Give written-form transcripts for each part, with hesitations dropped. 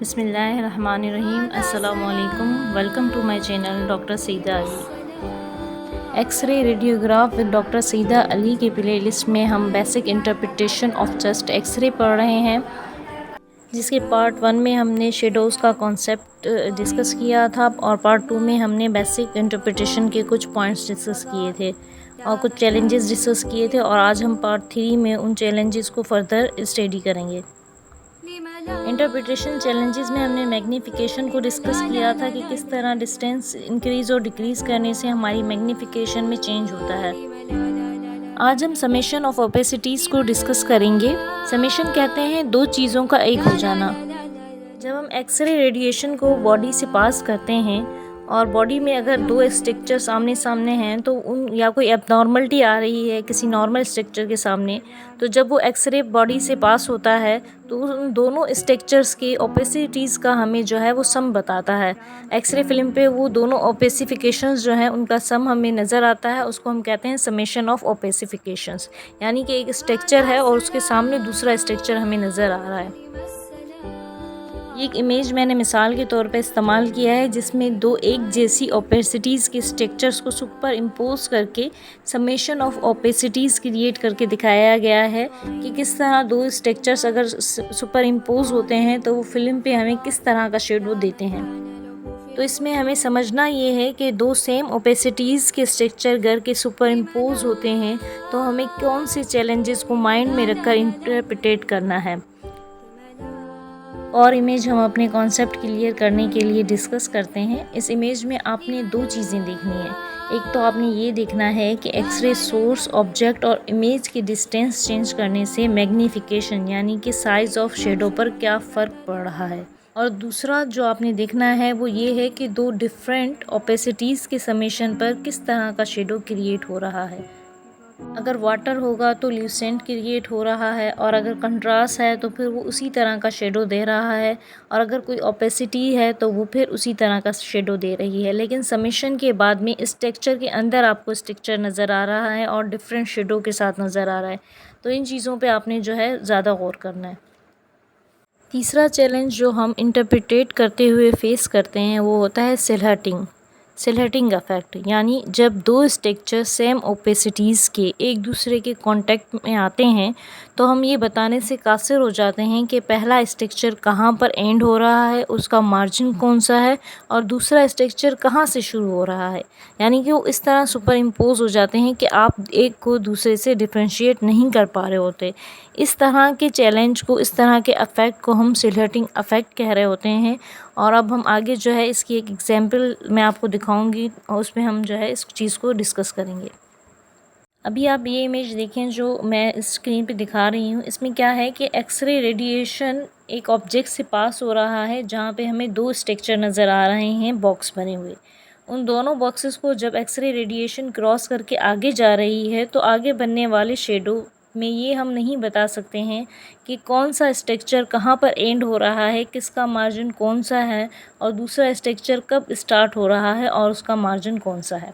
बिस्मिल्लाहिर्रहमानिर्रहीम। अस्सलामुअलैकुम। Welcome to my channel doctor Saeeda Ali. X-ray radiograph with doctor Saeeda Ali के प्लेलिस्ट में हम basic interpretation of chest x-ray पढ़ रहे हैं, जिसके पार्ट 1 में हमने शेडोज़ का कॉन्सेप्ट डिस्कस किया था और पार्ट 2 में हमने बेसिक इंटरप्रिटेशन के कुछ पॉइंट्स डिस्कस किए थे और कुछ चैलेंजेस डिस्कस किए थे, और आज हम पार्ट 3 में उन चैलेंजेस को फर्दर स्टडी करेंगे। इंटरप्रिटेशन चैलेंजेस में हमने मैग्नीफिकेशन को डिस्कस किया था कि किस तरह डिस्टेंस इंक्रीज़ और डिक्रीज़ करने से हमारी मैग्नीफिकेशन में चेंज होता है। आज हम समेशन ऑफ ओपेसिटीज़ को डिस्कस करेंगे। समेशन कहते हैं दो चीज़ों का एक हो जाना। जब हम एक्सरे रेडिएशन को बॉडी से पास करते हैं और बॉडी में अगर दो स्ट्रक्चर सामने सामने हैं तो उन या कोई एबनॉर्मलिटी आ रही है किसी नॉर्मल स्ट्रक्चर के सामने, तो जब वो एक्सरे बॉडी से पास होता है तो उन दोनों स्ट्रक्चर्स के ओपेसिटीज़ का हमें जो है वो सम बताता है। एक्सरे फिल्म पे वो दोनों ओपेसिफिकेशंस जो हैं उनका सम हमें नज़र आता है, उसको हम कहते हैं समेशन ऑफ ओपेसिफिकेशंस। यानी कि एक स्ट्रक्चर है और उसके सामने दूसरा स्ट्रक्चर हमें नज़र आ रहा है। एक इमेज मैंने मिसाल के तौर पर इस्तेमाल किया है जिसमें दो एक जैसी ओपेसिटीज़ के स्ट्रक्चर्स को सुपर इम्पोज करके समेशन ऑफ ओपेसिटीज़ क्रिएट करके दिखाया गया है कि किस तरह दो स्ट्रक्चर्स अगर सुपर इम्पोज होते हैं तो वो फिल्म पे हमें किस तरह का शेडो देते हैं। तो इसमें हमें समझना ये है कि दो सेम ओपेसिटीज़ के स्ट्रक्चर अगर के सुपर इम्पोज होते हैं तो हमें कौन से चैलेंजेस को माइंड में रखकर इंटरप्रिटेट करना है। और इमेज हम अपने कॉन्सेप्ट क्लियर करने के लिए डिस्कस करते हैं। इस इमेज में आपने दो चीज़ें देखनी है। एक तो आपने ये देखना है कि एक्सरे सोर्स, ऑब्जेक्ट और इमेज की डिस्टेंस चेंज करने से मैग्नीफिकेशन यानी कि साइज़ ऑफ शेडो पर क्या फ़र्क पड़ रहा है। और दूसरा जो आपने देखना है वो ये है कि दो डिफरेंट ओपेसिटीज़ के समेशन पर किस तरह का शेडो क्रिएट हो रहा है। अगर वाटर होगा तो ल्यूसेंट क्रिएट हो रहा है, और अगर कंट्रास्ट है तो फिर वो उसी तरह का शेडो दे रहा है, और अगर कोई ओपेसिटी है तो वो फिर उसी तरह का शेडो दे रही है। लेकिन समेशन के बाद में इस टेक्सचर के अंदर आपको स्ट्रक्चर नज़र आ रहा है और डिफरेंट शेडो के साथ नज़र आ रहा है। तो इन चीज़ों पे आपने जो है ज़्यादा गौर करना है। तीसरा चैलेंज जो हम इंटरप्रिटेट करते हुए फेस करते हैं वो होता है सिलहटिंग इफेक्ट। यानी जब दो स्ट्रक्चर सेम ओपेसिटीज़ के एक दूसरे के कांटेक्ट में आते हैं तो हम ये बताने से कासिर हो जाते हैं कि पहला स्ट्रक्चर कहाँ पर एंड हो रहा है, उसका मार्जिन कौन सा है, और दूसरा स्ट्रक्चर कहाँ से शुरू हो रहा है। यानी कि वो इस तरह सुपर इम्पोज हो जाते हैं कि आप एक को दूसरे से डिफ्रेंशिएट नहीं कर पा रहे होते। इस तरह के चैलेंज को, इस तरह के अफेक्ट को हम सिलहटिंग अफेक्ट कह रहे होते हैं। और अब हम आगे जो है इसकी एक एग्जांपल मैं आपको दिखाऊंगी और उसमें हम जो है इस चीज़ को डिस्कस करेंगे। अभी आप ये इमेज देखें जो मैं स्क्रीन पे दिखा रही हूँ। इसमें क्या है कि एक्सरे रेडिएशन एक ऑब्जेक्ट से पास हो रहा है जहाँ पे हमें दो स्ट्रक्चर नज़र आ रहे हैं बॉक्स बने हुए। उन दोनों बॉक्सेस को जब एक्सरे रेडिएशन क्रॉस करके आगे जा रही है तो आगे बनने वाले शेडो में ये हम नहीं बता सकते हैं कि कौन सा स्ट्रक्चर कहाँ पर एंड हो रहा है, किसका मार्जिन कौन सा है, और दूसरा स्ट्रक्चर कब स्टार्ट हो रहा है और उसका मार्जिन कौन सा है।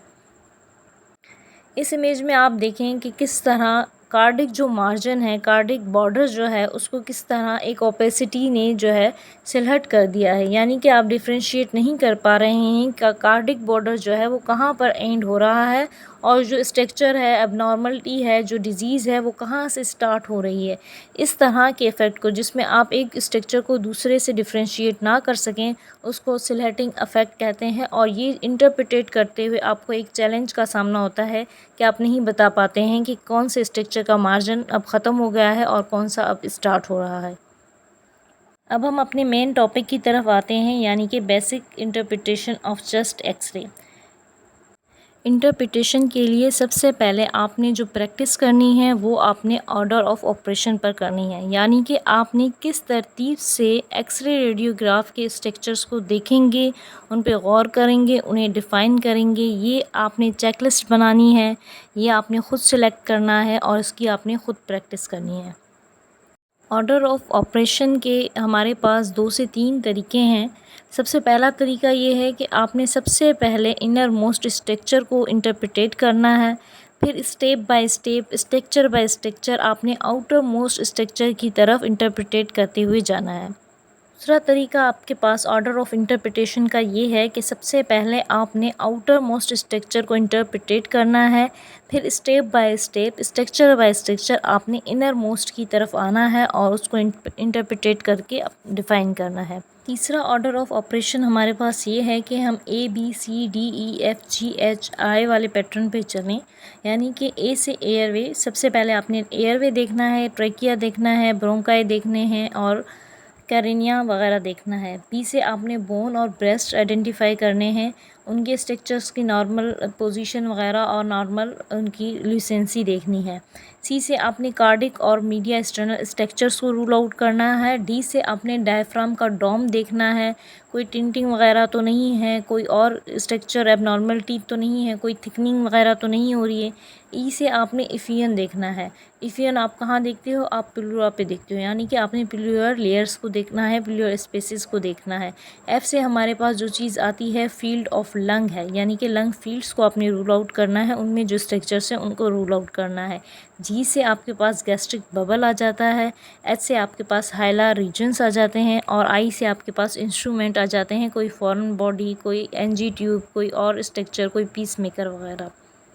इस इमेज में आप देखें कि किस तरह कार्डिक जो मार्जिन है, कार्डिक बॉर्डर जो है, उसको किस तरह एक ओपेसिटी ने जो है सिलहट कर दिया है। यानी कि आप डिफ्रेंशिएट नहीं कर पा रहे हैं कि कार्डिक बॉर्डर जो है वो कहाँ पर एंड हो रहा है और जो स्ट्रक्चर है, एबनॉर्मलिटी है, जो डिज़ीज़ है वो कहाँ से स्टार्ट हो रही है। इस तरह के इफ़ेक्ट को, जिसमें आप एक स्ट्रक्चर को दूसरे से डिफ्रेंशिएट ना कर सकें, उसको सिलहटिंग इफ़ेक्ट कहते हैं। और ये इंटरप्रिटेट करते हुए आपको एक चैलेंज का सामना होता है कि आप नहीं बता पाते हैं कि कौन से स्ट्रक्चर का मार्जिन अब ख़त्म हो गया है और कौन सा अब स्टार्ट हो रहा है। अब हम अपने मेन टॉपिक की तरफ आते हैं, यानी कि basic interpretation of chest x-ray. Interpretation के लिए सबसे पहले आपने जो प्रैक्टिस करनी है वो आपने ऑर्डर ऑफ ऑपरेशन पर करनी है। यानी कि आपने किस तरतीब से एक्सरे रेडियोग्राफ के स्ट्रक्चर्स को देखेंगे, उन पे गौर करेंगे, उन्हें डिफ़ाइन करेंगे, ये आपने चेकलिस्ट बनानी है, ये आपने ख़ुद सेलेक्ट करना है और इसकी आपने ख़ुद प्रैक्टिस करनी है। ऑर्डर ऑफ ऑपरेशन के हमारे पास 2 से 3 तरीके हैं। सबसे पहला तरीका ये है कि आपने सबसे पहले इनर मोस्ट स्ट्रक्चर को इंटरप्रिटेट करना है, फिर step by step, structure bye structure आपने आउटर मोस्ट स्ट्रक्चर की तरफ इंटरप्रिटेट करते हुए जाना है। दूसरा तरीका आपके पास ऑर्डर ऑफ इंटरप्रिटेशन का ये है कि सबसे पहले आपने आउटर मोस्ट स्ट्रक्चर को इंटरप्रिटेट करना है, फिर step by step, structure bye structure आपने इनर मोस्ट की तरफ आना है और उसको इंटरप्रिटेट करके डिफ़ाइन करना है। तीसरा ऑर्डर ऑफ ऑपरेशन हमारे पास ये है कि हम ABCDEFGHI वाले पैटर्न पे चलें, यानी कि ए से एयरवे। सबसे पहले आपने एयरवे देखना है, ट्रेकिया देखना है, ब्रोंकाई देखने हैं और कैरिनिया वगैरह देखना है। बी से आपने बोन और ब्रेस्ट आइडेंटिफाई करने हैं, उनके स्ट्रक्चर्स की नॉर्मल पोजीशन वगैरह और नॉर्मल उनकी लुसेंसी देखनी है। सी से आपने कार्डिक और मीडिया एक्सटर्नल स्ट्रक्चर्स को रूल आउट करना है। डी से आपने डायफ्राम का डोम देखना है, कोई टिंटिंग वगैरह तो नहीं है, कोई और स्ट्रक्चर एबनॉर्मलिटी तो नहीं है, कोई थिकनिंग वगैरह तो नहीं हो रही है। ई से आपने इफियन देखना है। इफियन आप कहाँ देखते हो? आप पिलुआ पे देखते हो, यानी कि आपने पिलुअर लेयर्स को देखना है, पिलुअर स्पेसिस को देखना है। एफ से हमारे पास जो चीज़ आती है फील्ड ऑफ लंग है, यानी कि लंग फील्ड्स को आपने रूल आउट करना है, उनमें जो स्ट्रक्चर्स हैं उनको रूल आउट करना है। जी से आपके पास गैस्ट्रिक बबल आ जाता है। एच से आपके पास हाइला रीजन्स आ जाते हैं और आई से आपके पास इंस्ट्रूमेंट आ जाते हैं, कोई फॉरेन बॉडी, कोई एनजी ट्यूब, कोई और स्ट्रक्चर, कोई पीस मेकर वगैरह।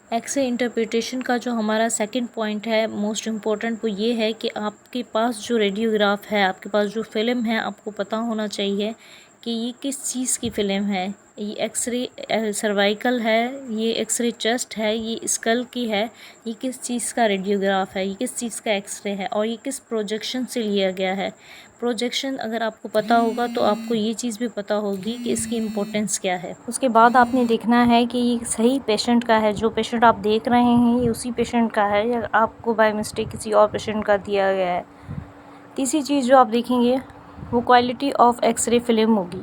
एक्सरे इंटरप्रिटेशन का जो हमारा सेकंड पॉइंट है मोस्ट इम्पोर्टेंट, वो ये है कि आपके पास जो रेडियोग्राफ है, आपके पास जो फिल्म है, आपको पता होना चाहिए कि ये किस चीज़ की फ़िल्म है। ये एक्सरे सर्वाइकल है, ये एक्सरे चेस्ट है, ये स्कल की है, ये किस चीज़ का रेडियोग्राफ है, ये किस चीज़ का एक्सरे है और ये किस प्रोजेक्शन से लिया गया है। प्रोजेक्शन अगर आपको पता होगा तो आपको ये चीज़ भी पता होगी कि इसकी इम्पोर्टेंस क्या है। उसके बाद आपने देखना है कि ये सही पेशेंट का है, जो पेशेंट आप देख रहे हैं ये उसी पेशेंट का है या आपको बाय मिस्टेक किसी और पेशेंट का दिया गया है। तीसरी चीज़ जो आप देखेंगे वो क्वालिटी ऑफ एक्सरे फिल्म होगी,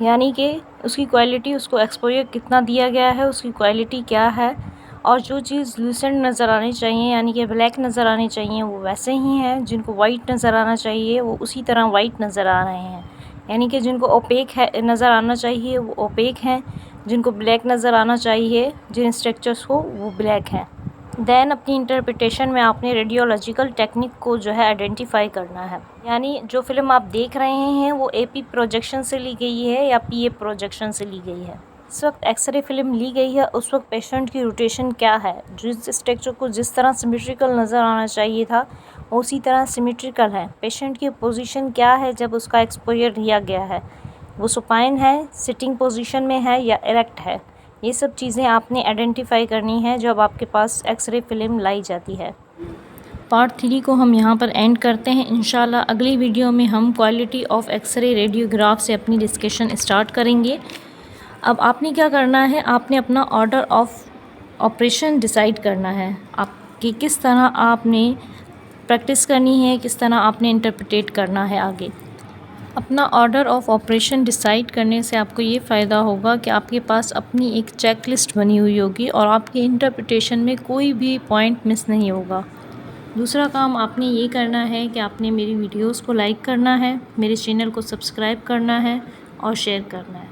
यानी कि उसकी क्वालिटी, उसको एक्सपोजर कितना दिया गया है, उसकी क्वालिटी क्या है। और जो चीज़ लूसेंट नज़र आनी चाहिए, यानी कि ब्लैक नज़र आनी चाहिए, वो वैसे ही हैं। जिनको वाइट नज़र आना चाहिए वो उसी तरह वाइट नज़र आ रहे हैं, यानी कि जिनको ओपेक है नज़र आना चाहिए वो ओपेक हैं, जिनको ब्लैक नज़र आना चाहिए, जिन स्ट्रक्चर्स को, वो ब्लैक हैं। देन अपनी इंटरप्रिटेशन में आपने रेडियोलॉजिकल टेक्निक को जो है आइडेंटिफाई करना है, यानी जो फिल्म आप देख रहे हैं वो एपी प्रोजेक्शन से ली गई है या पीए प्रोजेक्शन से ली गई है। इस वक्त एक्सरे फिल्म ली गई है, उस वक्त पेशेंट की रोटेशन क्या है, जिस स्ट्रक्चर को जिस तरह सिमेट्रिकल नज़र आना चाहिए था उसी तरह सिमेट्रिकल है। पेशेंट की पोजीशन क्या है जब उसका एक्सपोजर लिया गया है, वो सुपाइन है, सिटिंग पोजीशन में है या इरेक्ट है। ये सब चीज़ें आपने आइडेंटिफाई करनी है जब आपके पास एक्सरे फिल्म लाई जाती है। पार्ट 3 को हम यहाँ पर एंड करते हैं। इंशाल्लाह अगली वीडियो में हम क्वालिटी ऑफ एक्सरे रेडियोग्राफ से अपनी डिस्कशन स्टार्ट करेंगे। अब आपने क्या करना है, आपने अपना ऑर्डर ऑफ ऑपरेशन डिसाइड करना है, आपकी किस तरह आपने प्रैक्टिस करनी है, किस तरह आपने इंटरप्रिटेट करना है आगे। अपना ऑर्डर ऑफ ऑपरेशन डिसाइड करने से आपको ये फ़ायदा होगा कि आपके पास अपनी एक चेकलिस्ट बनी हुई होगी और आपकी इंटरप्रिटेशन में कोई भी पॉइंट मिस नहीं होगा। दूसरा काम आपने ये करना है कि आपने मेरी वीडियोस को लाइक करना है, मेरे चैनल को सब्सक्राइब करना है और शेयर करना है।